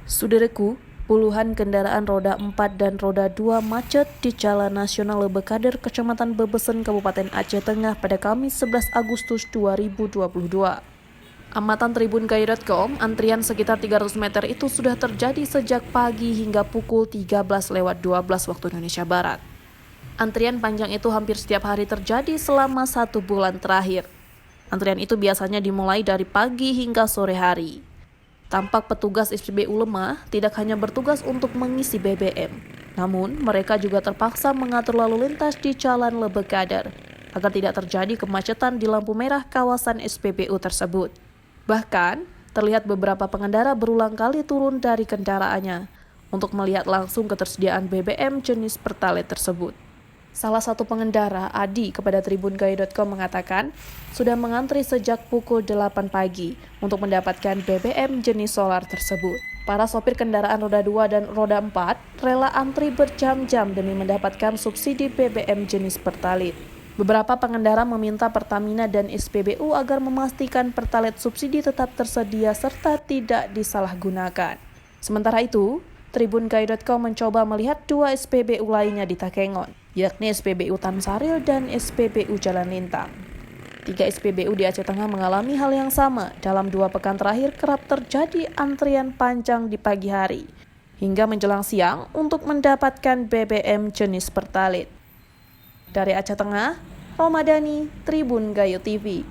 Saudaraku, puluhan kendaraan roda 4 dan roda 2 macet di Jalan Nasional Lebekader, Kecamatan Bebesen, Kabupaten Aceh Tengah pada Kamis 11 Agustus 2022. Amatan tribungai.com, antrian sekitar 300 meter itu sudah terjadi sejak pagi hingga pukul 13:12 waktu Indonesia Barat. Antrian panjang itu hampir setiap hari terjadi selama 1 bulan terakhir. Antrian itu biasanya dimulai dari pagi hingga sore hari. Tampak petugas SPBU lemah tidak hanya bertugas untuk mengisi BBM, namun mereka juga terpaksa mengatur lalu lintas di Jalan Lebekader agar tidak terjadi kemacetan di lampu merah kawasan SPBU tersebut. Bahkan, terlihat beberapa pengendara berulang kali turun dari kendaraannya untuk melihat langsung ketersediaan BBM jenis Pertalite tersebut. Salah satu pengendara, Adi, kepada tribungai.com mengatakan sudah mengantri sejak pukul 8 pagi untuk mendapatkan BBM jenis solar tersebut. Para sopir kendaraan roda 2 dan roda 4 rela antri berjam-jam demi mendapatkan subsidi BBM jenis Pertalite. Beberapa pengendara meminta Pertamina dan SPBU agar memastikan Pertalite subsidi tetap tersedia serta tidak disalahgunakan. Sementara itu, tribungai.com mencoba melihat 2 SPBU lainnya di Takengon, yakni SPBU Tamsaril dan SPBU Jalan Lintang. 3 SPBU di Aceh Tengah mengalami hal yang sama. Dalam 2 pekan terakhir kerap terjadi antrian panjang di pagi hari hingga menjelang siang untuk mendapatkan BBM jenis Pertalite. Dari Aceh Tengah, Romadani, Tribun Gayo TV.